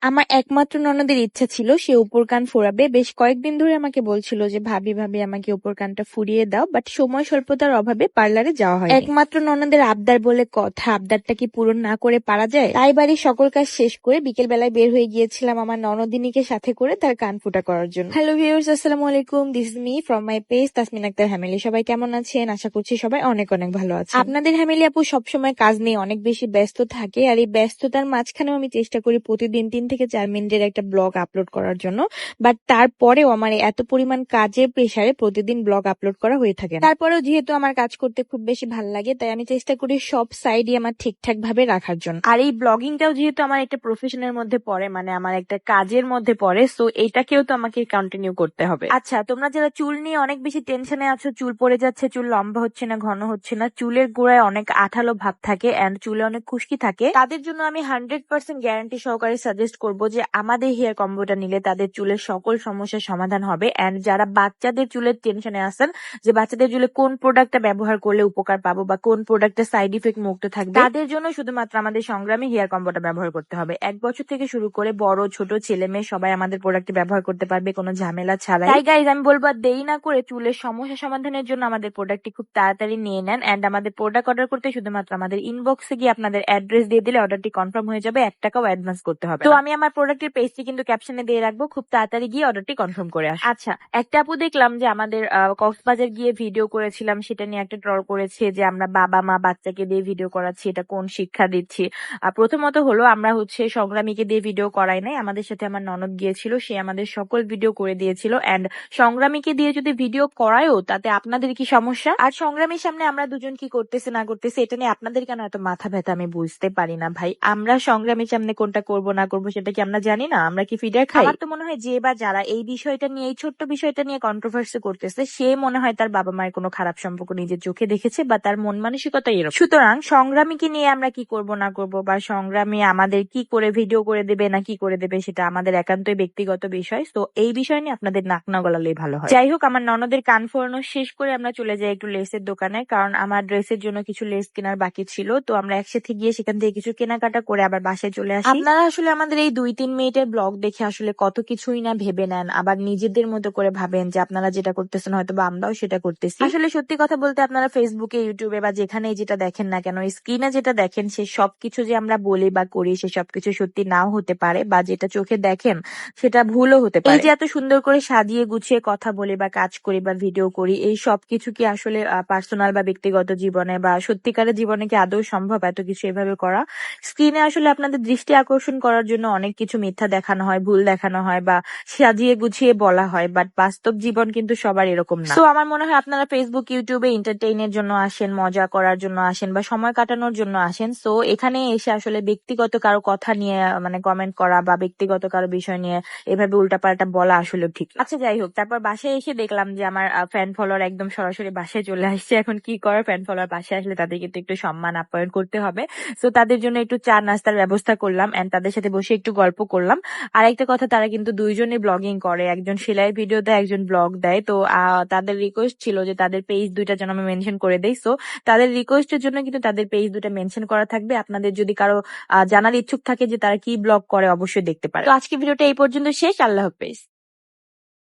আমার একমাত্র ননদের ইচ্ছা ছিল সে উপর কান ফোড়াবে। বেশ কয়েকদিন ধরে আমাকে বলছিল যে ভাবি ভাবি আমাকে উপর কানটা ফুরিয়ে দাও, বাট সময় স্বল্পতার অভাবে পার্লারে যাওয়া হয়। একমাত্র ননদের আবদার বলে কথা, আবদারটা কি পূরণ না করে পারা যায়? তাই বাড়ির সকল কাজ শেষ করে বিকেল বেলায় বের হয়ে গিয়েছিলাম আমার ননদিনীকে সাথে করে তার কান ফুটা করার জন্য। হ্যালো ভিউয়ার্স, আসসালামু আলাইকুম, this is me from my page Tasmin Akter হ্যামিলি। সবাই কেমন আছেন? আশা করছি সবাই অনেক অনেক ভালো আছে। আপনাদের হ্যামিলি আপু সবসময় কাজ নিয়ে অনেক বেশি ব্যস্ত থাকে, আর এই ব্যস্ততার মাঝখানেও আমি চেষ্টা করি প্রতিদিন 3 থেকে 4 মিনিটের একটা ব্লগ আপলোড করার জন্য। বাট তারপরেও আমার এত পরিমাণ কাজের প্রেসারে প্রতিদিন ব্লগ আপলোড করা হয়ে থাকে না। তারপরেও যেহেতু আমার কাজ করতে খুব বেশি ভালো লাগে, তাই আমি চেষ্টা করি সব সাইডই আমার ঠিকঠাক ভাবে রাখার জন্য। আর এই ব্লগিংটাও যেহেতু আমার একটা প্রফেশনের মধ্যে পড়ে, মানে আমার একটা কাজের মধ্যে পড়ে, সো এটাকেও তো আমাকে কন্টিনিউ করতে হবে। আচ্ছা, তোমরা যারা চুল নিয়ে অনেক বেশি টেনশনে আছো, চুল পড়ে যাচ্ছে, চুল লম্বা হচ্ছে না, ঘন হচ্ছে না, চুলের গোড়ায় অনেক আঠালো ভাব থাকে এন্ড চুলে অনেক খুশকি থাকে, তাদের জন্য আমি 100% গ্যারান্টি সহকারে সাজেস্ট করবো যে আমাদের হেয়ার কম্বোটা নিলে তাদের চুলের সকল সমস্যার সমাধান হবে। এন্ড যারা বাচ্চাদের চুলের টেনশনে আছেন যে বাচ্চাদের চুলে কোন প্রোডাক্টটা ব্যবহার করলে উপকার পাবো বা কোন প্রোডাক্টে সাইড ইফেক্ট মুক্ত থাকবে, তাদের জন্য শুধুমাত্র আমাদের সংগ্রামী হেয়ার কম্বোটা ব্যবহার করতে হবে। 1 বছর থেকে শুরু করে বড় ছোট ছেলে মেয়ে সবাই আমাদের প্রোডাক্টটি ব্যবহার করতে পারবে কোনো ঝামেলা ছাড়াই। তাই গাইজ আমি বলবো দেরি না করে চুলের সমস্যা সমাধানের জন্য আমাদের প্রোডাক্টটি খুব তাড়াতাড়ি নিয়ে নেন। এন্ড আমাদের প্রোডাক্ট অর্ডার করতে শুধুমাত্র আমাদের ইনবক্সে গিয়ে আপনাদের অ্যাড্রেস দিয়ে দিলে অর্ডারটি কনফার্ম হয়ে যাবে, 1 টাকাও অ্যাডভান্স করতে হবে। তো আমি আমার প্রোডাক্টের পেজটি কিন্তু ক্যাপশনে দিয়ে রাখবো, খুব তাড়াতাড়ি গিয়ে অর্ডারটি কনফার্ম করে আসুন। আচ্ছা, একটা আপু দেখলাম যে আমাদের কক্সবাজার গিয়ে ভিডিও করেছিলাম, সেটা নিয়ে একটা ট্রল করেছে যে আমরা বাবা মা বাচ্চাকে দিয়ে ভিডিও করাচ্ছি, এটা কোন শিক্ষা দিচ্ছি। প্রথমত হলো আমরা সংগ্রামীকে দিয়ে ভিডিও করাই নাই, আমাদের সাথে আমার ননদ গিয়েছিল, সে আমাদের সকল ভিডিও করে দিয়েছিল। এন্ড সংগ্রামীকে দিয়ে যদি ভিডিও করায়ও তাতে আপনাদের কি সমস্যা? আর সংগ্রামীর সামনে আমরা দুজন কি করতেছে না করতেছে এটা নিয়ে আপনাদের কেন এত মাথা ব্যথা আমি বুঝতে পারি না ভাই। আমরা সংগ্রামীর সামনে কোনটা করব না করবো সেটা কি আমরা জানি না? আমরা কি ফিডার খাই? আমার তো মনে হয় যে বা যারা এই বিষয়টা নিয়ে, এই ছোট্ট বিষয়টা নিয়ে কন্ট্রোভার্সি করতেছে, সে মনে হয় তার বাবা মায়ের কোনো খারাপ সম্পর্ক নিজের চোখে দেখেছে বা তার মন মানসিকতা এরকম। সুতরাং সংগ্রামীকে নিয়ে আমরা কি করব না করব বা সংগ্রামী আমাদের কি করে ভিডিও করে দেবে না কি করে দেবে সেটা আমাদের একান্তই ব্যক্তিগত বিষয়। তো এই বিষয় নিয়ে আপনাদের নাক না গলালেই ভালো হয়। যাই হোক, আমার ননদের কান ফোরানো শেষ করে আমরা চলে যাই একটু লেসের দোকানে, কারণ আমার ড্রেসের জন্য কিছু লেস কেনার বাকি ছিল। তো আমরা একসাথে গিয়ে সেখান থেকে কিছু কেনাকাটা করে আবার বাসায় চলে আসি। আপনারা আসলে আমাদের এই 2-3 মিনিটের ব্লগ দেখে আসলে কত কিছুই না ভেবে নেন, আবার নিজেদের মতো করে ভাবেন যে আপনারা যেটা করতেছেন হয়তো বা আমরাও সেটা করতেছি। আসলে সত্যি কথা বলতে আপনারা ফেসবুকে, ইউটিউবে বা যেখানেই যেটা দেখেন না কেন, স্ক্রিনে যেটা দেখেন সে সবকিছু যে আমরা বলি বা করি সে সবকিছু সত্যি নাও হতে পারে, বা যেটা চোখে দেখেন সেটা ভুলও হতে পারে। এই যে এত সুন্দর করে সাজিয়ে গুছিয়ে কথা বলি বা কাজ করি বা ভিডিও করি, এই সবকিছু কি আসলে পার্সোনাল বা ব্যক্তিগত জীবনে বা সত্যিকারের জীবনে কি আদৌ সম্ভব এত কিছু এভাবে করা? স্ক্রিনে আসলে আপনাদের দৃষ্টি আকর্ষণ করার জন্য অনেক কিছু মিথ্যা দেখানো হয়, ভুল দেখানো হয় বা সাজিয়ে গুছিয়ে বলা হয়, বাট বাস্তব জীবন কিন্তু সবার এরকম না। তো আমার মনে হয় আপনারা ফেসবুক, ইউটিউবে এন্টারটেইনের জন্য আসেন, মজা করার জন্য আসেন বা সময় কাটানোর জন্য আসেন। সো এখানে এসে আসলে ব্যক্তিগত কারো কথা নিয়ে মানে কমেন্ট করা বা ব্যক্তিগত কারো বিষয় নিয়ে এভাবে উল্টাপাল্টা বলা আসলে ঠিক না। আচ্ছা যাই হোক, তারপর বাসায় এসে দেখলাম যে আমার ফ্যান ফলোয়ার একদম সরাসরি বাসায় চলে আসছে। এখন কি করার, ফ্যান ফলোয়ার বাসায় আসলে তাদের কিন্তু একটু সম্মান আপ্যায়ন করতে হবে। সো তাদের জন্য একটু চা নাস্তার ব্যবস্থা করলাম এন্ড তাদের সাথে বসে একটু গল্প করলাম। আর একটা কথা, তারা কিন্তু দুইজনই ব্লগিং করে, একজন সেলাইয়ের ভিডিও দেয়, একজন ব্লগ দেয়। তো তাদের রিকোয়েস্ট ছিল যে তাদের পেজ দুইটা যেন আমি মেনশন করে দেই। সো তাদের রিকোয়েস্টের জন্য কিন্তু তাদের পেজ দুটা মেনশন করা থাকবে। আপনাদের যদি কারো জানার ইচ্ছুক থাকে যে তারা কি ব্লগ করে, অবশ্যই দেখতে পারে। তো আজকে ভিডিওটা এই পর্যন্ত শেষ। আল্লাহ হাফেজ।